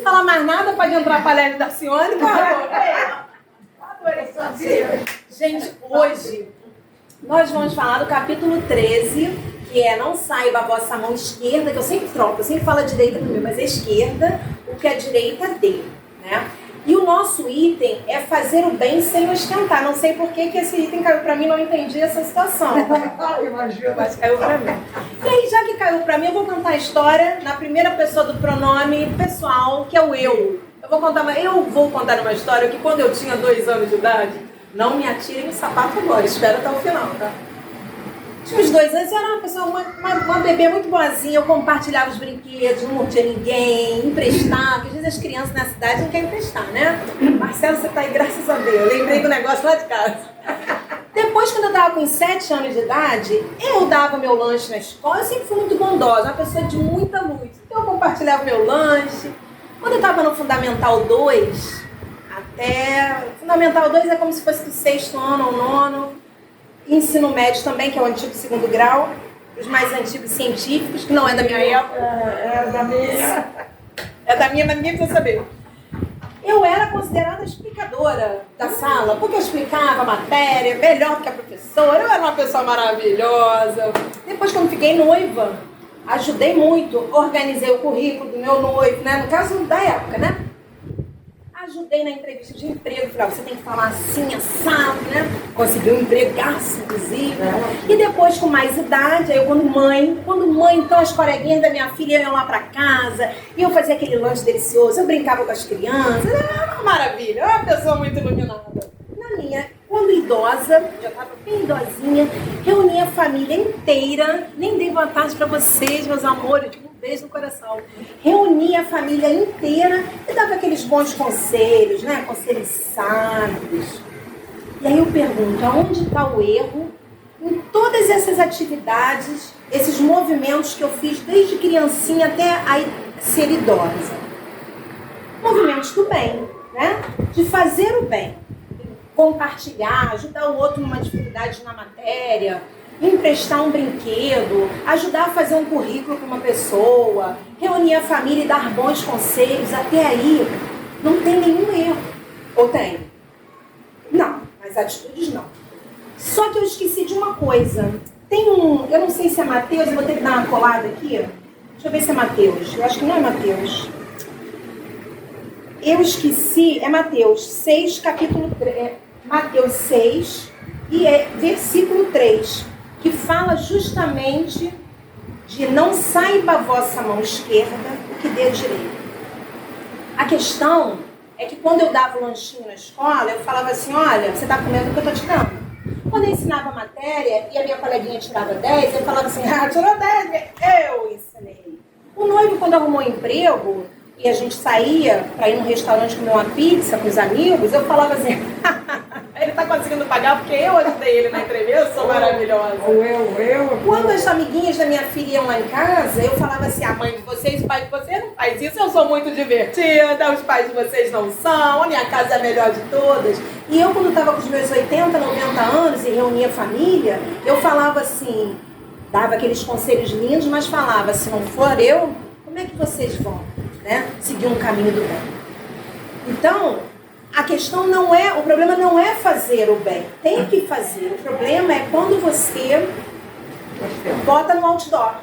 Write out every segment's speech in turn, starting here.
falar mais nada, pode entrar a palestra da Cione, por favor. Adorei sua vida. Gente, hoje nós vamos falar do capítulo 13, que é Não Saiba a Vossa Mão Esquerda, que eu sempre troco, eu sempre falo a direita primeiro, mas a esquerda, o que a direita dê, né? E o nosso item é fazer o bem sem ostentar. Não sei por que esse item caiu para mim, não entendi essa situação. Imagina. Mas caiu para mim. E aí, já que caiu para mim, eu vou contar a história na primeira pessoa do pronome pessoal, que é o eu. Eu vou contar uma história que quando eu tinha 2 anos de idade, não me atirem no sapato agora, espera até o final, tá? Tinha uns 2 anos, eu era uma pessoa, uma bebê muito boazinha, eu compartilhava os brinquedos, não mordia ninguém, emprestava, às vezes as crianças na cidade não querem emprestar, né? Marcelo, você tá aí, graças a Deus, eu lembrei do negócio lá de casa. Depois, quando eu tava com 7 anos de idade, eu dava meu lanche na escola, eu sempre fui muito bondosa, uma pessoa de muita luz, então eu compartilhava meu lanche. Quando eu tava no Fundamental 2, Fundamental 2 é como se fosse do 6º ano ao 9º, ensino médio também, que é o antigo 2º grau, os mais antigos científicos, que não é da minha época. É da minha. É da minha, mas ninguém precisa saber. Eu era considerada explicadora da sala, porque eu explicava a matéria melhor que a professora, eu era uma pessoa maravilhosa. Depois, quando fiquei noiva, ajudei muito, organizei o currículo do meu noivo, né? No caso da época, né? Ajudei na entrevista de emprego, falei, você tem que falar assim, assado, né? Consegui um empregaço, inclusive. E depois, com mais idade, aí eu quando mãe, então as coleguinhas da minha filha iam lá pra casa, e eu fazia aquele lanche delicioso, eu brincava com as crianças, era uma maravilha, eu era uma pessoa muito iluminada. Quando idosa, já estava bem idosinha, reunia a família inteira, nem dei boa tarde para vocês, meus amores, um beijo no coração. Reunia a família inteira e dava aqueles bons conselhos, né? Conselhos sábios. E aí eu pergunto, aonde está o erro em todas essas atividades, esses movimentos que eu fiz desde criancinha até aí ser idosa? Movimentos do bem, né? De fazer o bem. Compartilhar, ajudar o outro numa dificuldade na matéria, emprestar um brinquedo, ajudar a fazer um currículo para uma pessoa, reunir a família e dar bons conselhos. Até aí não tem nenhum erro. Ou tem? Não, as atitudes não. Só que eu esqueci de uma coisa. Tem eu não sei se é Mateus, eu vou ter que dar uma colada aqui. Deixa eu ver se é Mateus. Eu acho que não é Mateus. Eu esqueci, é Mateus 6, capítulo 3. Mateus 6, e é versículo 3, que fala justamente de não saiba a vossa mão esquerda o que dê a direita. A questão é que quando eu dava o lanchinho na escola, eu falava assim, olha, você está comendo o que eu estou te dando. Quando eu ensinava a matéria e a minha coleguinha tirava 10, eu falava assim, tirou 10, eu ensinei. O noivo, quando arrumou emprego, e a gente saía para ir num restaurante comer uma pizza com os amigos, eu falava assim, ele tá conseguindo pagar porque eu ajudei ele na entrevista, eu sou maravilhosa. Quando as amiguinhas da minha filha iam lá em casa, eu falava assim, a mãe de vocês, o pai de vocês não faz isso, eu sou muito divertida, os pais de vocês não são, a minha casa é a melhor de todas. E eu, quando estava com os meus 80, 90 anos e reunia a família, eu falava assim, dava aqueles conselhos lindos, mas falava, se não for eu, como é que vocês vão? Né? Seguir um caminho do bem. Então, a questão não é, o problema não é fazer o bem, tem que fazer. O problema é quando você bota no outdoor,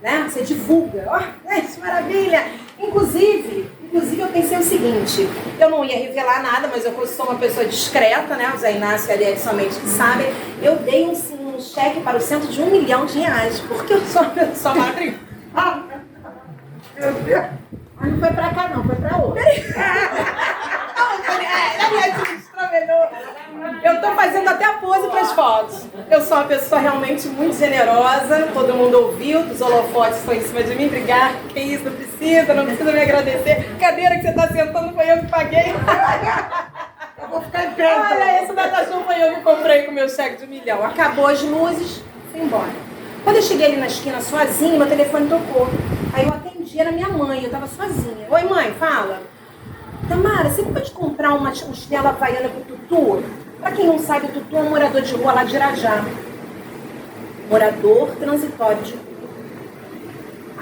né? Você divulga, que maravilha. Inclusive eu pensei o seguinte, eu não ia revelar nada, mas eu sou uma pessoa discreta, né? O Zé Inácio e a Ariel somente que sabem. Eu dei um cheque para o centro de R$1 milhão, porque eu sou uma pessoa maravilhosa. Meu Deus. Mas não foi pra cá não, foi pra outra. Eu tô fazendo até a pose pras fotos. Eu sou uma pessoa realmente muito generosa, todo mundo ouviu, os holofotes estão em cima de mim, brigar, que isso, não precisa me agradecer. A cadeira que você tá sentando foi eu que paguei. Eu vou ficar em pé. Olha, esse natação foi eu que comprei com meu cheque de R$1 milhão. Acabou as luzes, fui embora. Quando eu cheguei ali na esquina sozinha, meu telefone tocou. Aí eu atendi, era minha mãe, eu tava sozinha. Oi, mãe, fala. Tamara, você pode comprar uma chinela havaiana pro Tutu? Pra quem não sabe, o Tutu é um morador de rua lá de Irajá. Morador transitório de rua.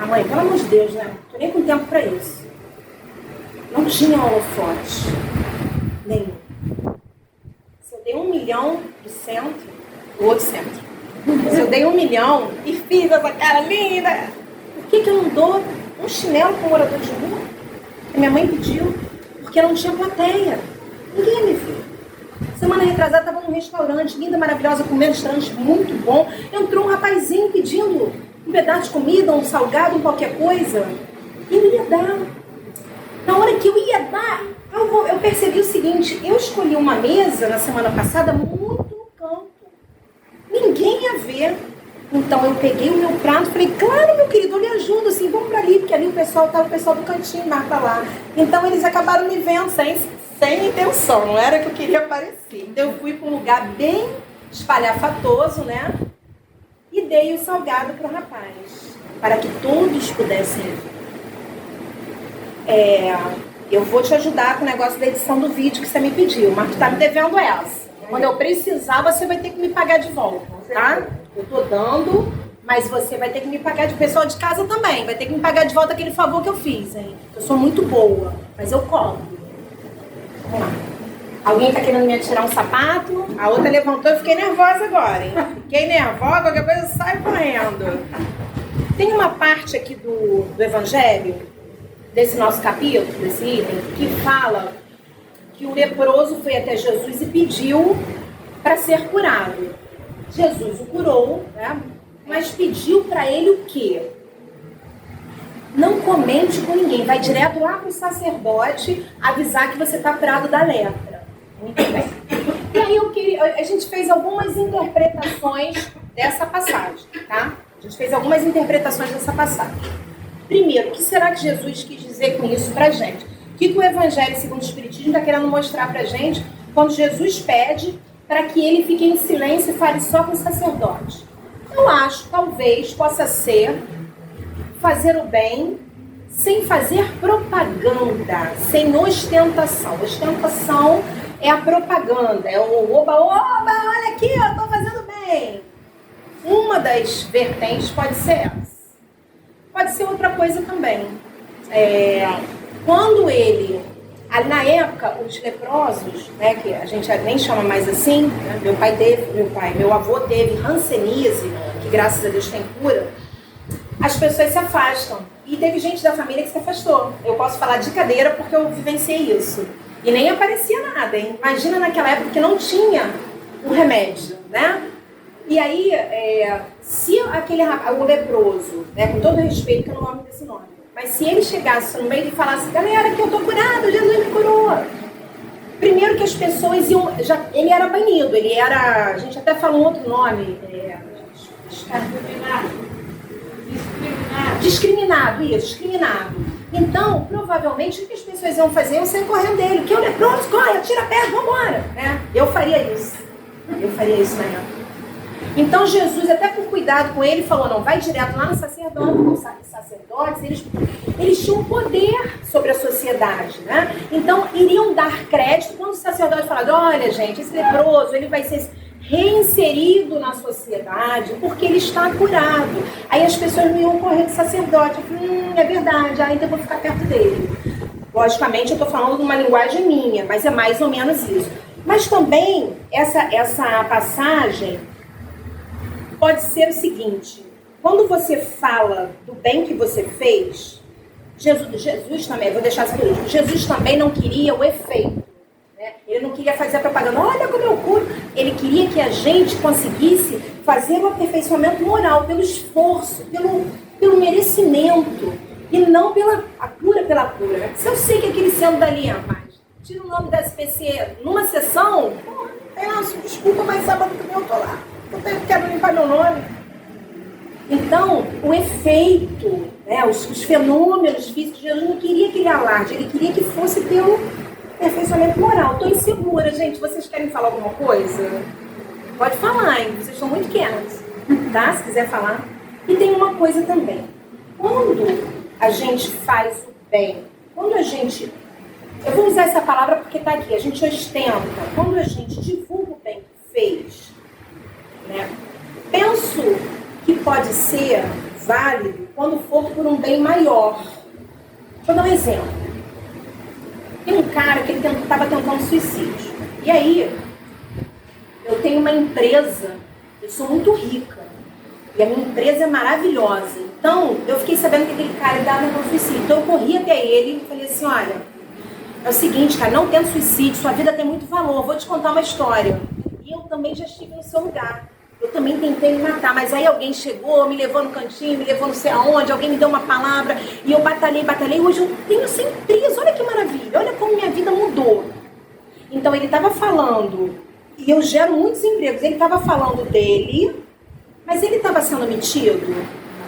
Ah, mãe, pelo amor de Deus, né? Tô nem com tempo pra isso. Não tinha holofote nenhum. Se eu dei 1 milhão do centro, do outro centro, se eu dei 1 milhão e fiz essa cara linda, por que eu não dou um chinelo para um morador de rua? Que minha mãe pediu, porque não tinha plateia. Ninguém me viu. Semana retrasada estava num restaurante, linda, maravilhosa, comendo restaurante muito bom. Entrou um rapazinho pedindo um pedaço de comida, um salgado, qualquer coisa. E eu ia dar. Na hora que eu ia dar, eu percebi o seguinte: eu escolhi uma mesa na semana passada muito no canto. Ninguém ia ver. Então eu peguei o meu prato e falei, claro, meu querido, eu lhe ajudo, assim, vamos pra ali, porque ali o pessoal do cantinho, vai pra lá. Então eles acabaram me vendo sem intenção, não era que eu queria aparecer. Então eu fui para um lugar bem espalhafatoso, né? E dei o salgado pro rapaz, para que todos pudessem ver. Eu vou te ajudar com o negócio da edição do vídeo que você me pediu, mas tu tá me devendo essa. Quando eu precisar, você vai ter que me pagar de volta, tá? Eu tô dando, mas você vai ter que me pagar de pessoal de casa também. Vai ter que me pagar de volta aquele favor que eu fiz, hein? Eu sou muito boa, mas eu cobro. Vamos lá. Alguém tá querendo me atirar um sapato? A outra levantou e fiquei nervosa agora, hein? Fiquei nervosa, qualquer coisa eu saio correndo. Tem uma parte aqui do Evangelho, desse nosso capítulo, desse item, que fala que o leproso foi até Jesus e pediu para ser curado. Jesus o curou, né? Mas pediu para ele o quê? Não comente com ninguém. Vai direto lá para o sacerdote avisar que você está curado da lepra. Muito bem. E aí a gente fez algumas interpretações dessa passagem, tá? A gente fez algumas interpretações dessa passagem. Primeiro, o que será que Jesus quis dizer com isso pra gente? O que o Evangelho segundo o Espiritismo está querendo mostrar pra gente quando Jesus pede para que ele fique em silêncio e fale só com o sacerdote? Eu acho, talvez, possa ser fazer o bem sem fazer propaganda, sem ostentação. Ostentação é a propaganda, é o oba-oba, olha aqui, eu estou fazendo bem. Uma das vertentes pode ser essa. Pode ser outra coisa também. Quando ele... Na época, os leprosos, né, que a gente nem chama mais assim, né, meu avô teve hanseníase, que graças a Deus tem cura, as pessoas se afastam. E teve gente da família que se afastou. Eu posso falar de cadeira porque eu vivenciei isso. E nem aparecia nada, hein? Imagina naquela época que não tinha um remédio, né? E aí, se o leproso, né, com todo respeito, que eu não amo desse nome, mas se ele chegasse no meio e falasse, galera, que eu tô curado, Jesus me curou. Primeiro que as pessoas iam... ele era banido, ele era... A gente até falou um outro nome. Discriminado. Então, provavelmente, o que as pessoas iam fazer? Iam sair correndo dele. Que é o leproso, corre, atira a pedra, vambora. Né? Eu faria isso na época. Então Jesus, até por cuidado com ele, falou, não, vai direto lá no sacerdote, os sacerdotes, eles tinham poder sobre a sociedade, né? Então iriam dar crédito quando o sacerdote falava, olha gente, esse leproso, ele vai ser reinserido na sociedade porque ele está curado. Aí as pessoas não iam correr do sacerdote, é verdade, então eu vou ficar perto dele. Logicamente eu estou falando de uma linguagem minha, mas é mais ou menos isso. Mas também essa passagem pode ser o seguinte, quando você fala do bem que você fez, Jesus também, vou deixar isso por último, Jesus também não queria o efeito, né? Ele não queria fazer a propaganda, olha como eu curo, ele queria que a gente conseguisse fazer o aperfeiçoamento moral, pelo esforço, pelo merecimento, e não pela cura. Se eu sei que aquele centro dali é mais, tira o nome da SPC numa sessão, desculpa, mas sábado também eu tô lá. Eu quero limpar meu nome. Então, o efeito, né, os fenômenos físicos, Jesus não queria aquele alarde, ele queria que fosse pelo aperfeiçoamento moral. Estou insegura, gente. Vocês querem falar alguma coisa? Pode falar, hein? Vocês estão muito quietos, tá? Se quiser falar. E tem uma coisa também. Quando a gente faz o bem, eu vou usar essa palavra porque está aqui, a gente ostenta. Quando a gente divulga o bem que fez, né? Penso que pode ser válido quando for por um bem maior. Deixa eu dar um exemplo. cara que ele estava tentando suicídio. E aí, eu tenho uma empresa, eu sou muito rica, e a minha empresa é maravilhosa. Então, eu fiquei sabendo que aquele cara estava tentando suicídio. Então, eu corri até ele e falei assim, olha, é o seguinte, cara, não tenta suicídio, sua vida tem muito valor, vou te contar uma história. E eu também já estive no seu lugar. Eu também tentei me matar, mas aí alguém chegou, me levou no cantinho, me levou não sei aonde, alguém me deu uma palavra, e eu batalhei, hoje eu tenho essa empresa, olha que maravilha, olha como minha vida mudou. Então ele estava falando, e eu gero muitos empregos, ele estava falando dele, mas ele estava sendo metido?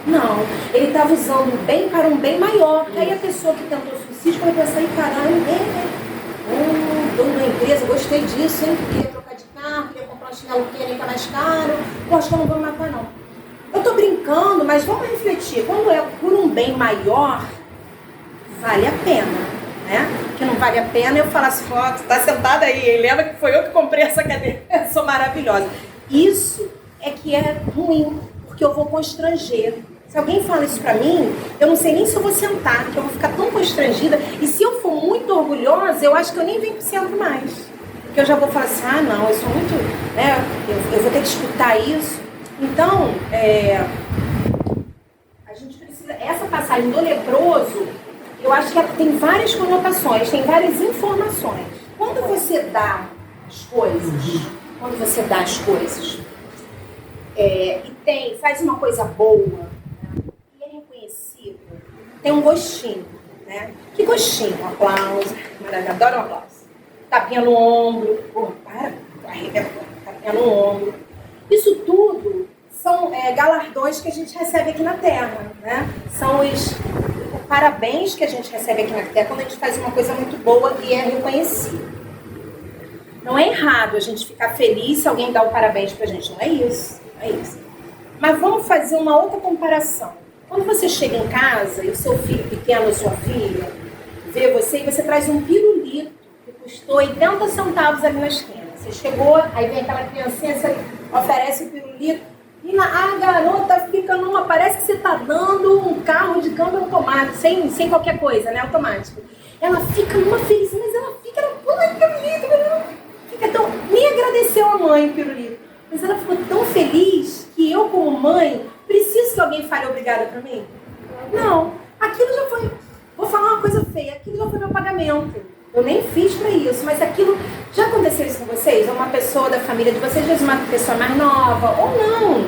Não, ele estava usando o bem para um bem maior, que aí a pessoa que tentou suicídio vai pensar, caralho, dono da empresa, gostei disso, hein, queria trocar de carro, queria comprar um chinelo que nem tá mais caro, acho que eu não vou me matar não. Eu tô brincando, mas vamos refletir, quando é por um bem maior, vale a pena, né? Que não vale a pena eu falar assim, ó, tu tá sentada aí, hein? Lembra que foi eu que comprei essa cadeira, eu sou maravilhosa. Isso é que é ruim, porque eu vou constranger. Se alguém fala isso pra mim, eu não sei nem se eu vou sentar, porque eu vou ficar tão constrangida. E se eu for muito orgulhosa, eu acho que eu nem venho pro centro mais. Porque eu já vou falar assim, não, eu sou muito... né, eu vou ter que escutar isso. Então, a gente precisa... Essa passagem do leproso, eu acho que ela tem várias conotações, tem várias informações. Quando você dá as coisas, e faz uma coisa boa, tem um gostinho, né? Que gostinho? Um aplauso. Maravilha, adoro um aplauso. Tapinha no ombro. Tapinha no ombro. Isso tudo são galardões que a gente recebe aqui na Terra, né? São os parabéns que a gente recebe aqui na Terra quando a gente faz uma coisa muito boa e é reconhecido. Não é errado a gente ficar feliz se alguém dá o parabéns pra gente. Não é isso. Não é isso. Mas vamos fazer uma outra comparação. Quando você chega em casa e o seu filho pequeno ou sua filha vê você e você traz um pirulito que custou 80 centavos ali na esquina. Você chegou, aí vem aquela criancinha, você oferece o pirulito e a garota fica parece que você está dando um carro de câmbio automático, sem qualquer coisa, né, automático. Ela fica numa felicidade, mas ela fica, fica tão... Nem agradeceu a mãe o pirulito, mas ela ficou tão feliz que eu, como mãe, preciso que alguém fale obrigada pra mim? Não. Aquilo já foi... Vou falar uma coisa feia. Aquilo já foi meu pagamento. Eu nem fiz pra isso, mas aquilo... Já aconteceu isso com vocês? Uma pessoa da família de vocês, às vezes uma pessoa mais nova, ou não.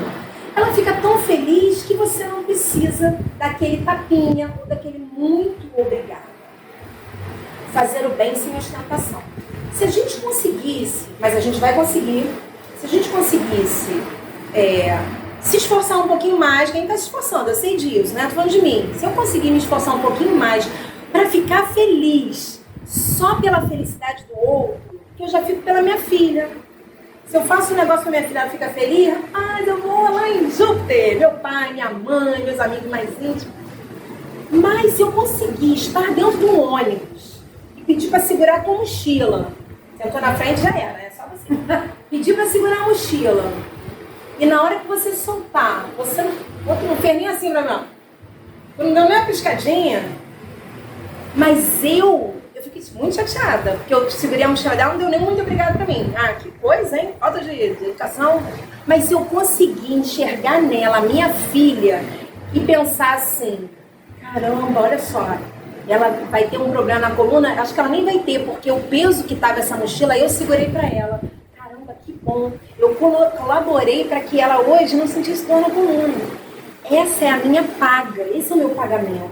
Ela fica tão feliz que você não precisa daquele tapinha ou daquele muito obrigado. Fazer o bem sem ostentação. Se a gente conseguisse, mas a gente vai conseguir, se a gente conseguisse... se esforçar um pouquinho mais, quem está se esforçando, eu sei disso, né? Tô falando de mim. Se eu conseguir me esforçar um pouquinho mais para ficar feliz só pela felicidade do outro, que eu já fico pela minha filha. Se eu faço um negócio com a minha filha, ela fica feliz, eu vou lá em Júpiter, meu pai, minha mãe, meus amigos mais íntimos. Mas se eu conseguir estar dentro de um ônibus e pedir para segurar a tua mochila, sentou na frente já era, é só você. Pedir para segurar a mochila. E na hora que você soltar, você não fez nem assim pra mim, ó. Não deu nem uma piscadinha. Mas eu fiquei muito chateada, porque eu segurei a mochila dela, não deu nem muito obrigado pra mim. Que coisa, hein? Falta de educação. Mas eu consegui enxergar nela, a minha filha, e pensar assim, caramba, olha só, ela vai ter um problema na coluna, acho que ela nem vai ter, porque o peso que tava essa mochila, eu segurei pra ela. Que bom, eu colaborei para que ela hoje não sentisse dor na coluna. Essa é a minha paga, esse é o meu pagamento.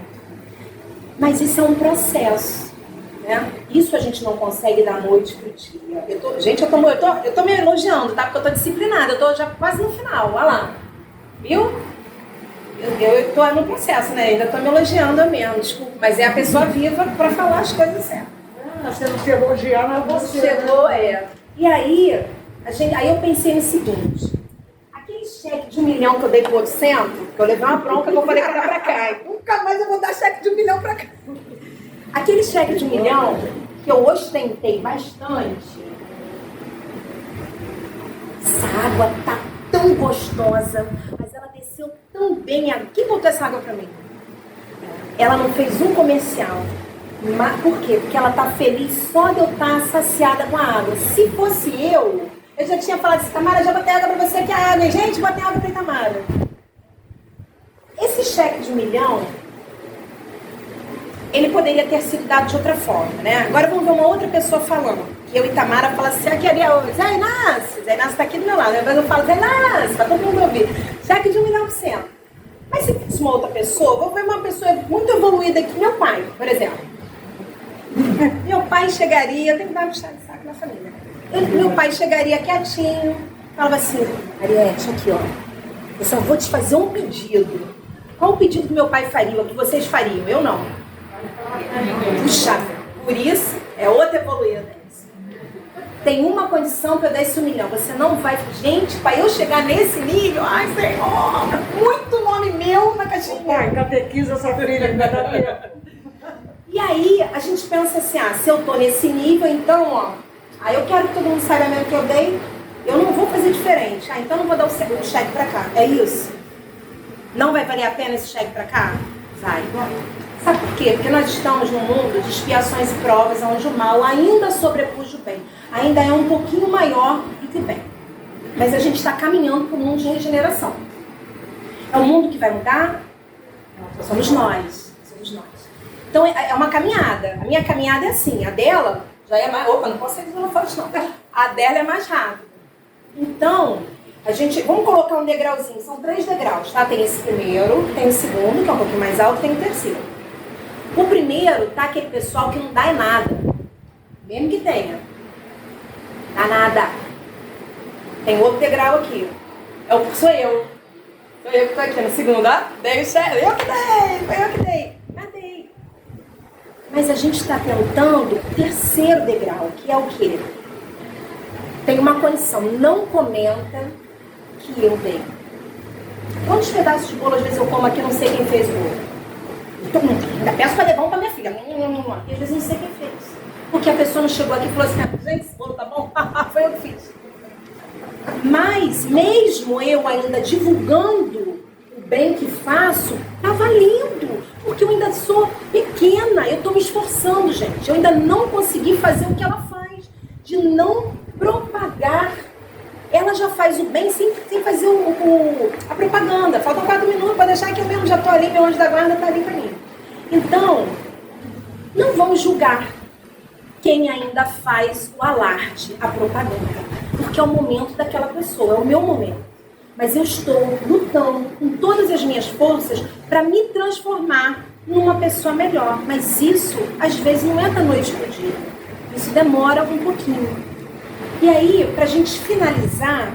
Mas isso é um processo, né? Isso a gente não consegue da noite pro dia. Eu tô me elogiando, tá? Porque eu tô disciplinada, eu tô já quase no final, olha lá. Viu? Eu tô no processo, né? Ainda tô me elogiando mesmo, desculpa. Mas é a pessoa viva para falar as coisas certas. Você não se elogiando, é você. Chegou, E aí eu pensei no seguinte, aquele cheque de 1 milhão que eu dei pro outro centro, que eu levei uma bronca que eu falei que era pra cá, e nunca mais eu vou dar cheque de 1 milhão pra cá. Aquele cheque de 1 milhão, que eu ostentei bastante, essa água tá tão gostosa, mas ela desceu tão bem. Quem botou essa água pra mim? Ela não fez um comercial. Mas por quê? Porque ela tá feliz só de eu estar saciada com a água. Se fosse eu já tinha falado assim, Tamara, já botei água pra você aqui, a água. E, gente, botei água pra Tamara. Esse cheque de 1 milhão, ele poderia ter sido dado de outra forma, né? Agora vamos ver uma outra pessoa falando. Que eu e Tamara fala assim, aqui ali é o Zé Inácio. Zé Inácio tá aqui do meu lado. Depois eu falo, Zé Inácio, pra todo mundo ouvir. Cheque de 1 milhão por cento. Mas se fosse uma outra pessoa, vou ver uma pessoa muito evoluída aqui, meu pai, por exemplo. Meu pai chegaria, eu tenho que dar um chá de saco na família. Meu pai chegaria quietinho, falava assim, Ariete, aqui ó, eu só vou te fazer um pedido. Qual o pedido que meu pai faria, o que vocês fariam? Eu não. Puxa, por isso é outra evoluída. Tem uma condição para eu dar esse 1 milhão. Você não vai... Gente, para eu chegar nesse nível, ai, Senhor, muito nome meu na caixinha. Pai, catequiza essa filha que vai dar tempo. E aí, a gente pensa assim, se eu tô nesse nível, então, ó, aí eu quero que todo mundo saiba mesmo que eu dei, eu não vou fazer diferente. Então eu não vou dar o cheque para cá. É isso? Não vai valer a pena esse cheque para cá? Vai. Sabe por quê? Porque nós estamos num mundo de expiações e provas, onde o mal ainda sobrepuja o bem. Ainda é um pouquinho maior do que o bem. Mas a gente está caminhando para um mundo de regeneração. É o mundo que vai mudar? Somos nós. Somos nós. Então é uma caminhada. A minha caminhada é assim. A dela já é mais... Opa, não posso ser forte não. A dela é mais rápida. Então... vamos colocar um degrauzinho, são 3 degraus, tá? Tem esse primeiro, tem o segundo, que é um pouquinho mais alto, tem o terceiro. O primeiro tá aquele pessoal que não dá nada, mesmo que tenha. Dá nada. Tem outro degrau aqui, sou eu. Sou eu que tô aqui no segundo, ó. Dei o chefe, eu que dei. Cadê? Mas a gente tá tentando o terceiro degrau, que é o quê? Tem uma condição, não comenta que eu dei. Quantos pedaços de bolo às vezes eu como aqui, não sei quem fez o bolo? Ainda peço para levar um para minha filha. E às vezes não sei quem fez. Porque a pessoa não chegou aqui e falou assim, gente, esse bolo tá bom? Foi eu que fiz. Mas mesmo eu ainda divulgando o bem que faço, tá valendo. Porque eu ainda sou pequena, eu tô me esforçando, gente. Eu ainda não consegui fazer o que ela faz. De não propagar. Ela já faz o bem sem fazer a propaganda. Faltam 4 minutos para deixar que eu mesmo já estou ali, meu anjo da guarda está ali para mim. Então, não vamos julgar quem ainda faz o alarde, a propaganda. Porque é o momento daquela pessoa, é o meu momento. Mas eu estou lutando com todas as minhas forças para me transformar numa pessoa melhor. Mas isso, às vezes, não é da noite para o dia. Isso demora um pouquinho. E aí, para a gente finalizar,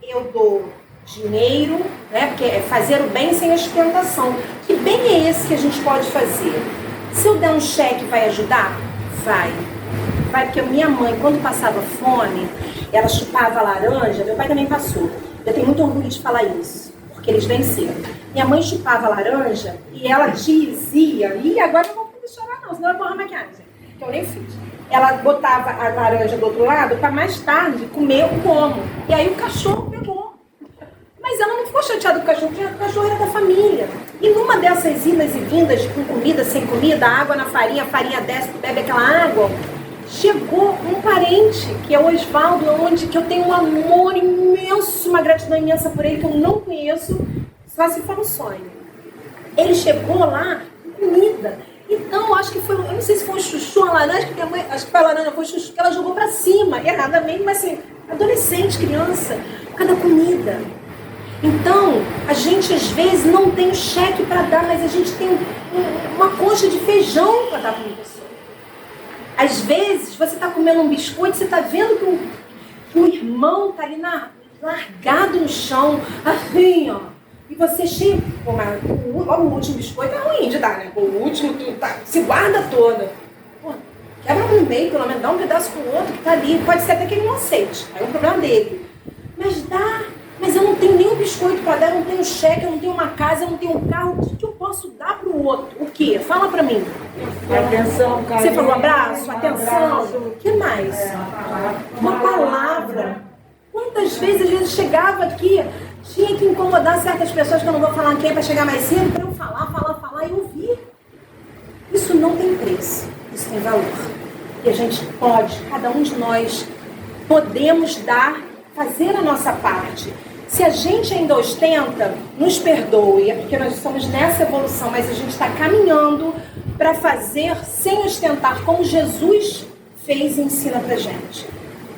eu dou dinheiro, né? Porque é fazer o bem sem ostentação. Que bem é esse que a gente pode fazer? Se eu der um cheque, vai ajudar? Vai. Vai, porque minha mãe, quando passava fome, ela chupava laranja. Meu pai também passou. Eu tenho muito orgulho de falar isso, porque eles venceram. Minha mãe chupava laranja e ela dizia... E agora eu não vou poder chorar não, senão eu vou borrar a maquiagem, que eu nem fiz. Ela botava a laranja do outro lado para mais tarde comer o pomo. E aí o cachorro pegou. Mas ela não ficou chateada com o cachorro, porque o cachorro era da família. E numa dessas idas e vindas, com comida, sem comida, água na farinha, a farinha desce, tu bebe aquela água, chegou um parente, que é o Osvaldo, que eu tenho um amor imenso, uma gratidão imensa por ele, que eu não conheço, só se for no sonho. Ele chegou lá com comida. Então, acho que foi, eu não sei se foi um chuchu, uma laranja, que minha mãe, acho que foi a laranja, foi um chuchu que ela jogou pra cima, erradamente, mas assim, adolescente, criança, por causa da comida. Então, a gente às vezes não tem o cheque para dar, mas a gente tem uma concha de feijão para dar para uma pessoa. Às vezes, você está comendo um biscoito, você está vendo que o irmão está ali largado no chão, assim, ó. E você chega, o último biscoito é ruim de dar, né? O último, se guarda toda. Pô, quebra no meio, pelo menos dá um pedaço pro outro que tá ali. Pode ser até que ele não aceite, aí é o problema dele. Mas dá. Mas eu não tenho nenhum biscoito para dar, eu não tenho cheque, eu não tenho uma casa, eu não tenho um carro. O que eu posso dar pro outro? O quê? Fala pra mim. Atenção, carinho. Você falou abraço, atenção. O que mais? Uma palavra. Quantas vezes, às vezes, chegava aqui, tinha que incomodar certas pessoas, que eu não vou falar quem, para chegar mais cedo, para eu falar e ouvir. Isso não tem preço, isso tem valor. E a gente pode, cada um de nós, podemos dar, fazer a nossa parte. Se a gente ainda ostenta, nos perdoe, é porque nós estamos nessa evolução, mas a gente está caminhando para fazer sem ostentar, como Jesus fez e ensina pra gente.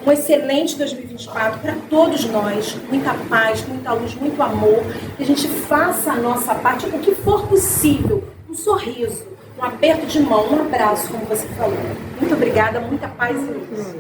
Um excelente 2024 para todos nós, muita paz, muita luz, muito amor, que a gente faça a nossa parte, o que for possível, um sorriso, um aperto de mão, um abraço, como você falou. Muito obrigada, muita paz e luz.